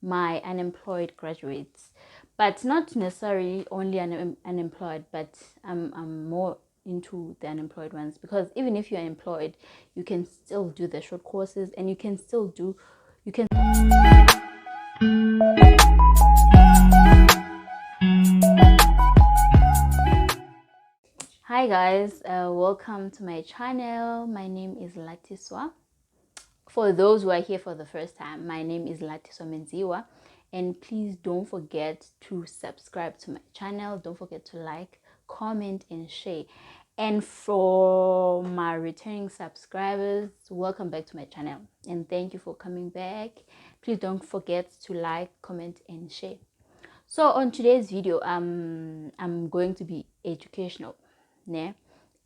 my unemployed graduates, but not necessarily only unemployed, but I'm more into the unemployed ones, because even if you're employed, you can still do the short courses, and you can Hi guys, welcome to my channel. My name is Latiswa. For those who are here for the first time, my name is Latiswa Menziwa, and please don't forget to subscribe to my channel. Don't forget to like, comment, and share. And for my returning subscribers, welcome back to my channel, and thank you for coming back. Please don't forget to like, comment, and share. So on today's video, I'm going to be educational, né?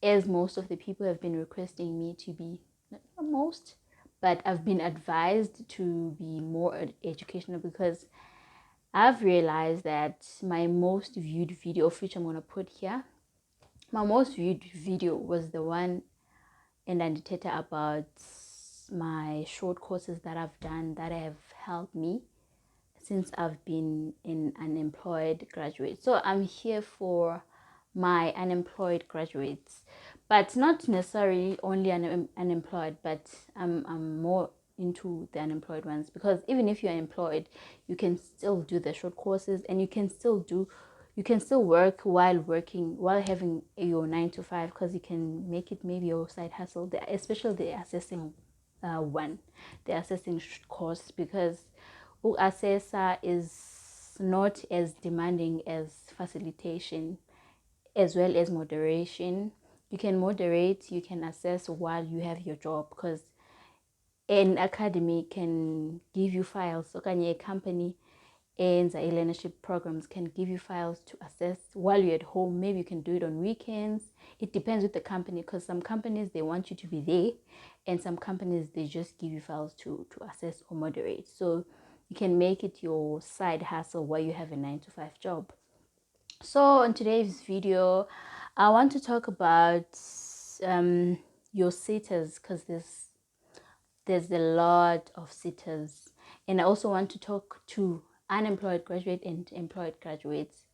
As most of the people have been requesting me to be, not most, but I've been advised to be more educational, because I've realized that my most viewed video, of which I'm going to put here, my most viewed video was the one in SETA about my short courses that I've done that have helped me since I've been an unemployed graduate. So I'm here for my unemployed graduates, but not necessarily only unemployed, but I'm more into the unemployed ones, because even if you're employed, you can still do the short courses, and you can still work while having your 9 to 5, because you can make it maybe your side hustle, especially the assessing the assessing course, because Assessor is not as demanding as facilitation, as well as moderation. You can moderate, you can assess while you have your job, because an academy can give you files, a company and the learnership programs can give you files to assess while you're at home. Maybe you can do it on weekends. It depends with the company, because some companies, they want you to be there, and some companies, they just give you files to assess or moderate. So you can make it your side hustle while you have a 9 to 5 job. So in today's video, I want to talk about your SETAs, because there's a lot of SETAs, and I also want to talk to unemployed graduate and employed graduates,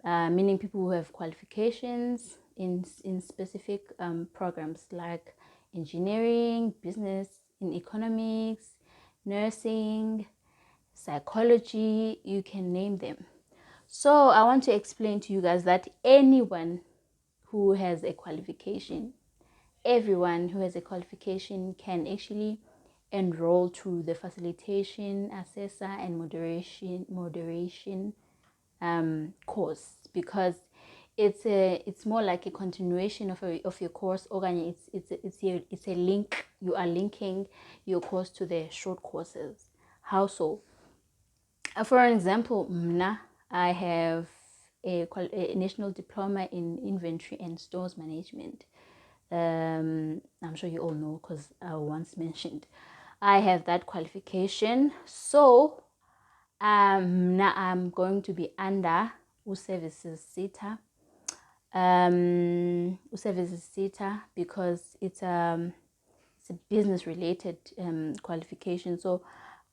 meaning people who have qualifications in specific programs like engineering, business, in economics, nursing, psychology, you can name them. So I want to explain to you guys that anyone who has a qualification, everyone who has a qualification can actually enroll to the facilitation, assessor, and moderation course, because it's more like a continuation of your course, or it's a link. You are linking your course to the short courses. How so? For example, I have a national diploma in inventory and stores management. I'm sure you all know, because I once mentioned I have that qualification. So now I'm going to be under services SETA. Services SETA, because it's a business related qualification. So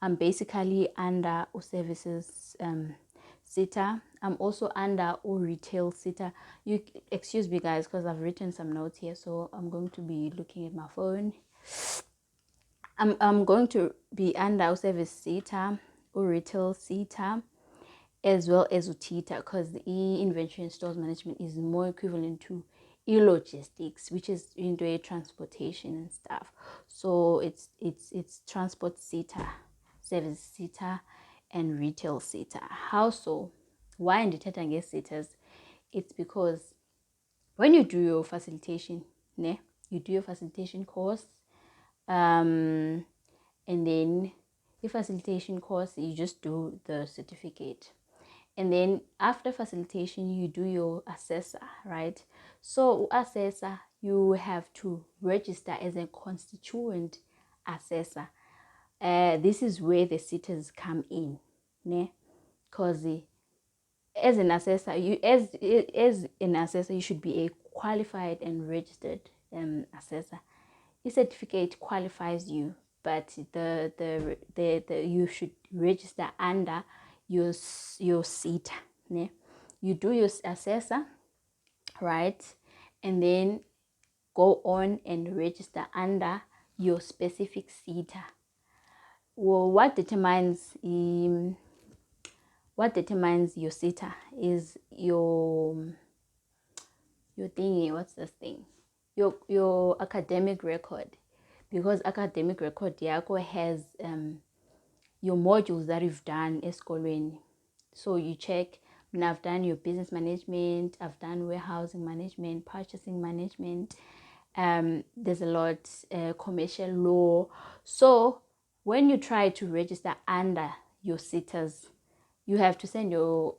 I'm basically under services SETA. I'm also under retail SETA. You excuse me guys, because I've written some notes here, so I'm going to be looking at my phone. I'm going to be under service SETA or retail SETA, as well as UTITA, because the inventory and stores management is more equivalent to logistics, which is into transportation and stuff. So it's transport SETA, service SETA, and retail SETA. How so? Why in the SETAs? It's because when you do your facilitation, you do your facilitation course, and then your facilitation course, you just do the certificate, and then after facilitation you do your assessor, right? So assessor, you have to register as a constituent assessor. This is where the SETAs come in, because as an assessor, as an assessor, you should be a qualified and registered assessor. Your certificate qualifies you, but you should register under your SETA. Ne? You do your assessor, right? And then go on and register under your specific SETA. Well, what determines your SETA is your thingy. What's this thing? Your academic record, because academic record yako has your modules that you've done esikolweni. So you check, when I've done your business management, I've done warehousing management, purchasing management, there's a lot, commercial law. So when you try to register under your SETAs, you have to send your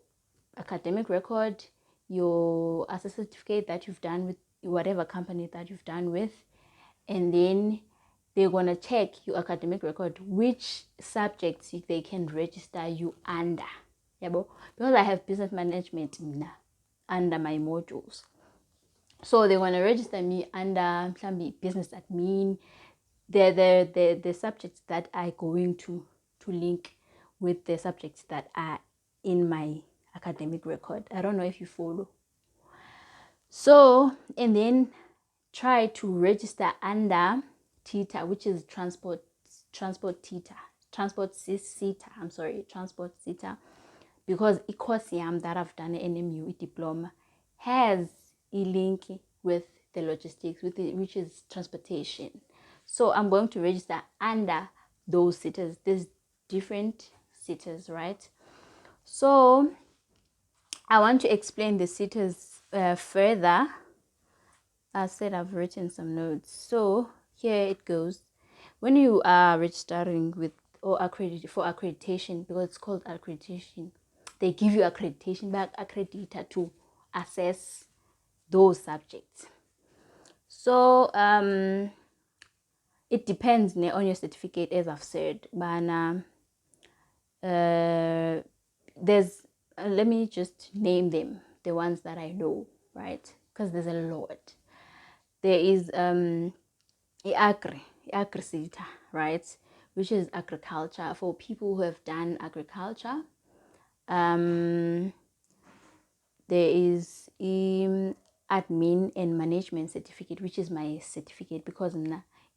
academic record, your assessor certificate that you've done with whatever company that you've done with, and then they're going to check your academic record, which subjects they can register you under. Because I have business management under my modules. So they're going to register me under business admin. The subjects that are going to link with the subjects that are in my academic record. I don't know if you follow. So, and then try to register under TETA, which is transport SETA, transport SETA, because a course that I've done an NMU diploma has a link with the logistics, which is transportation. So I'm going to register under those SETAs. There's different SETAs, right? So I want to explain the SETAs further. I said I've written some notes. So here it goes. When you are registering with or for accreditation, because it's called accreditation, they give you accreditation back accreditor to assess those subjects. So it depends on your certificate, as I've said. But there's let me just name them, the ones that I know, right? Because there's a lot. There is agri SETA, right, which is agriculture for people who have done agriculture. There is admin and management certificate, which is my certificate because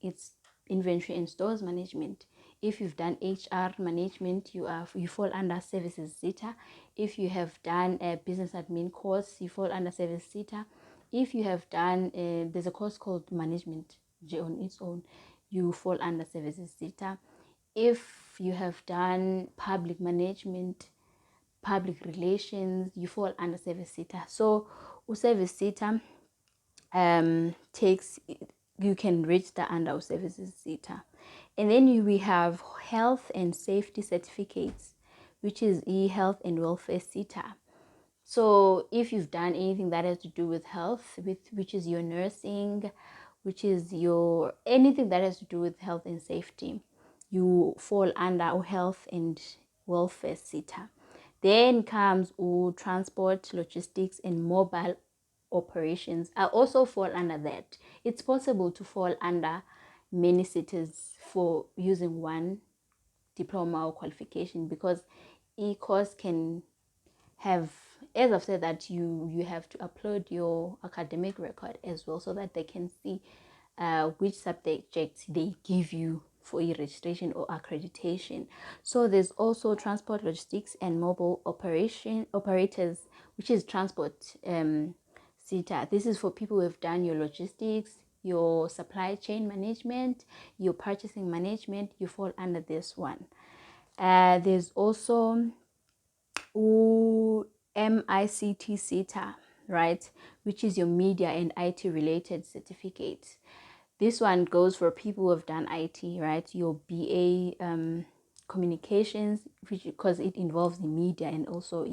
it's inventory and stores management. If you've done HR management, you fall under services SETA. If you have done a business admin course, you fall under service SETA. If you have done there's a course called management on its own, you fall under services SETA. If you have done public management, public relations, you fall under service SETA. So service SETA you can register under services SETA. And then we have health and safety certificates, which is health and welfare SETA. So if you've done anything that has to do with health, which is your nursing, which is your anything that has to do with health and safety, you fall under health and welfare SETA. Then comes transport, logistics, and mobile operations. I also fall under that. It's possible to fall under many SETAs for using one diploma or qualification, because e-course can have, as I've said, that you have to upload your academic record as well, so that they can see which subjects they give you for e-registration or accreditation. So there's also transport, logistics, and mobile operators, which is transport SETA. This is for people who have done your logistics, your supply chain management, your purchasing management. You fall under this one. There's also MICT SETA, right, which is your media and IT related certificate. This one goes for people who have done IT, right? Your BA communications, because it involves the media and also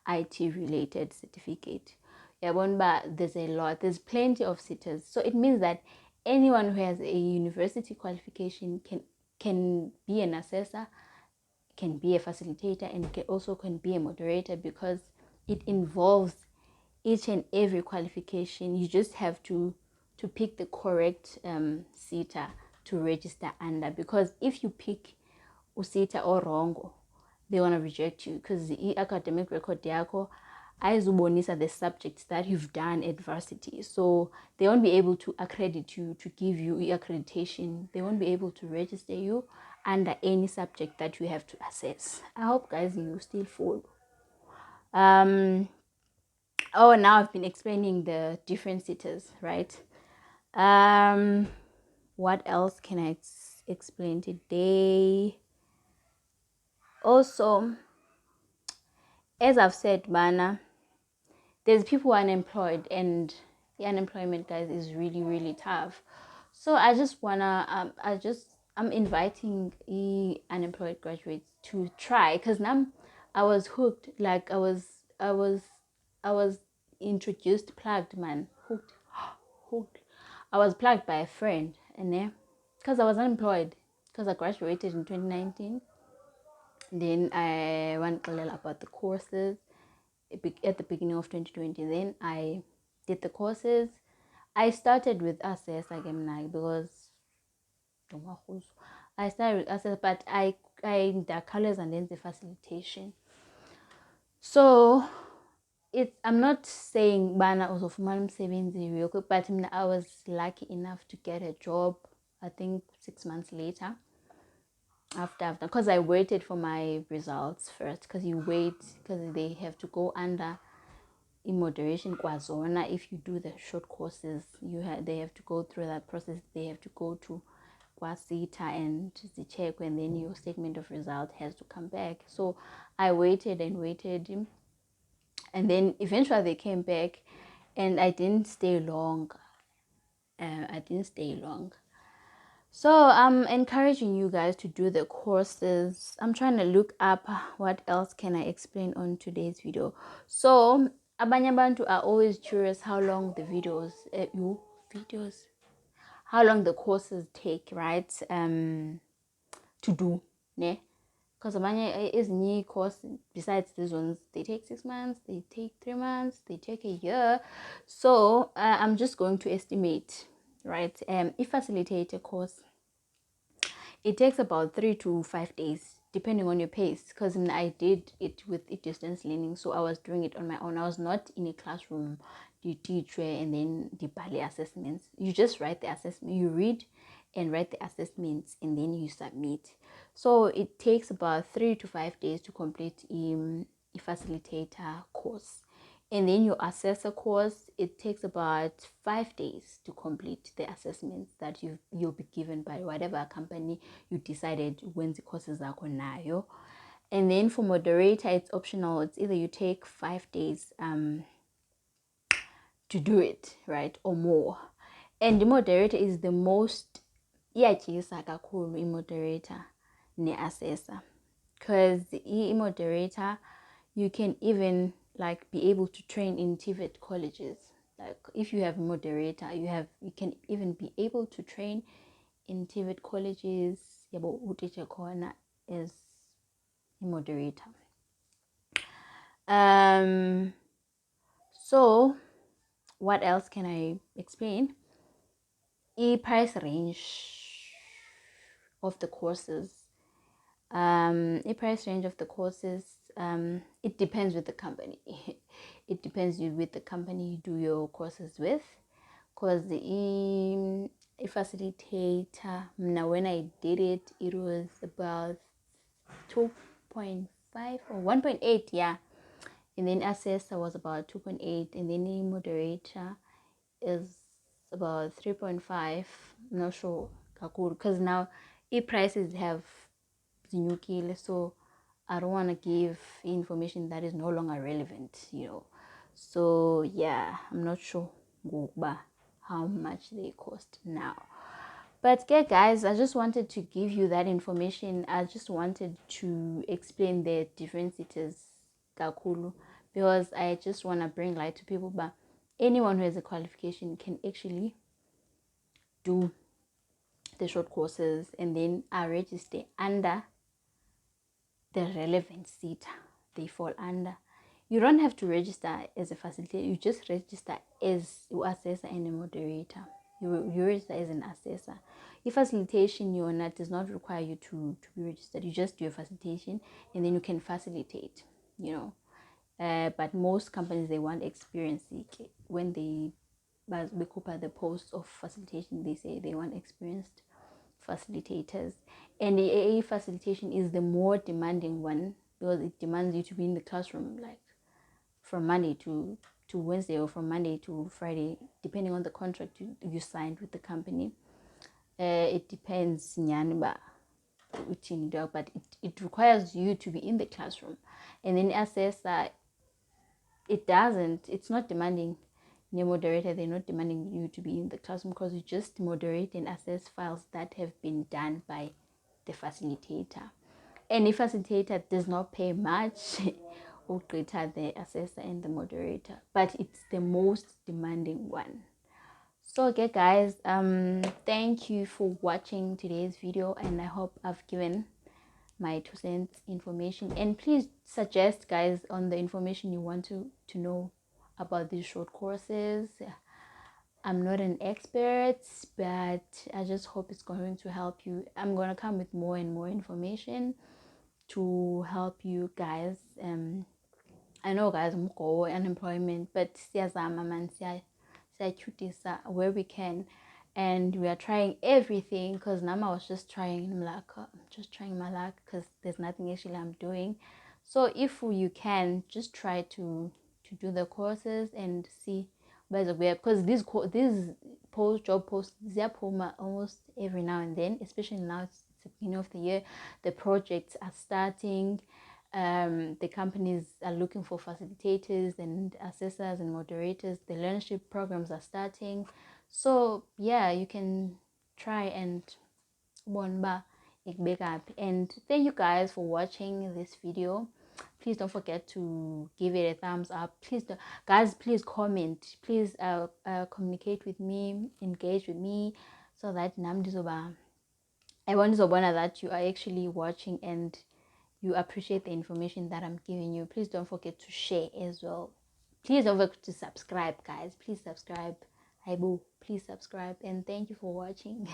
IT related certificate. Yeah, but there's a lot. There's plenty of SETAs. So it means that anyone who has a university qualification can be an assessor, can be a facilitator, and also can be a moderator, because it involves each and every qualification. You just have to pick the correct SETA to register under, because if you pick SETA or wrong, they want to reject you, because the academic record yako ayizubonisa the subjects that you've done at varsity, so they won't be able to accredit you, to give you accreditation. They won't be able to register you under any subject that you have to assess. I hope, guys, you still follow. Oh, now I've been explaining the different SETAs, right? What else can I explain today? Also, as I've said, Bana, there's people who are unemployed, and the unemployment, guys, is really, really tough. So I just wanna, I'm inviting the unemployed graduates to try, because now I was hooked. Like I was introduced, plugged, man, hooked. I was plugged by a friend, and because I was unemployed, because I graduated in 2019. Then I went a little about the courses at the beginning of 2020. Then I did the courses. I started with Assessor again because I started with Assessor, but I the colors and then the facilitation. So I'm not saying bana uzofumana umsebenzi real quick, but I was lucky enough to get a job, I think 6 months later. After, because I waited for my results first, because you wait, because they have to go under in moderation kwazona. If you do the short courses, they have to go through that process. They have to go to SETA and the check, and then your statement of result has to come back. So I waited and waited, and then eventually they came back, and I didn't stay long. So I'm encouraging you guys to do the courses. I'm trying to look up what else can I explain on today's video. So abanye abantu are always curious how long the how long the courses take, right? To do, ne? Because abanye is new course, besides these ones, they take 6 months, they take 3 months, they take a year. So I'm just going to estimate, right? If facilitator course, it takes about 3 to 5 days, depending on your pace. Because I did it with distance learning, so I was doing it on my own. I was not in a classroom. You teach and then the Bali assessments. You just write the assessment. You read and write the assessments, and then you submit. So it takes about 3 to 5 days to complete a facilitator course. And then your assessor course, it takes about 5 days to complete the assessments that you'll be given by whatever company you decided when the courses are nayo. And then for moderator, it's optional. It's either you take 5 days to do it, right, or more. And the moderator is the most moderator ne assessor, because the moderator, you can even like be able to train in TVET colleges. Like if you have moderator, you can even be able to train in TVET colleges. Yabo uteacher corner is moderator. So what else can I explain? The price range of the courses. It depends with the company. It depends with the company you do your courses with, because the facilitator, now when I did it, it was about 2.5 or 1.8, yeah. And then assessor was about 2.8, and then the moderator is about 3.5. I'm not sure, because now prices have zinyukile, so I don't want to give information that is no longer relevant, So yeah, I'm not sure how much they cost now. But yeah, guys, I just wanted to give you that information. I just wanted to explain the differences kakulu, because I just want to bring light to people. But anyone who has a qualification can actually do the short courses, and then I register under the relevant SETA they fall under. You don't have to register as a facilitator. You just register as an assessor and a moderator. you register as an assessor. If facilitation does not require you to be registered, you just do a facilitation and then you can facilitate, but most companies, they want experience. When they occupy the post of facilitation, they say they want experienced facilitators. And the AA facilitation is the more demanding one, because it demands you to be in the classroom like from Monday to Wednesday, or from Monday to Friday, depending on the contract you signed with the company. It depends, but it requires you to be in the classroom. And then assessor, it's not demanding. The moderator, they're not demanding you to be in the classroom, because you just moderate and assess files that have been done by the facilitator. And the facilitator does not pay much or greater the assessor and the moderator, but it's the most demanding one. So okay guys, thank you for watching today's video, and I hope I've given my 2 cents information. And please suggest, guys, on the information you want to know about these short courses. I'm not an expert, but I just hope it's going to help you. I'm going to come with more and more information to help you guys. I know, guys, I'm going unemployment, but siyazama man, siyachutisa where we can, and we are trying everything. Because now I was just trying, I'm like, I'm just trying my luck, because there's nothing actually I'm doing. So if you can, just try to do the courses and see by the way, because these job posts, they are almost every now and then, especially now it's the beginning of the year. The projects are starting. The companies are looking for facilitators and assessors and moderators. The learnership programs are starting. So yeah, you can try and and thank you guys for watching this video. Please don't forget to give it a thumbs up. Please comment. Please communicate with me, engage with me, so that I want to that you are actually watching and you appreciate the information that I'm giving you. Please don't forget to share as well. Please don't forget to subscribe, guys. Please subscribe. Please subscribe, and thank you for watching.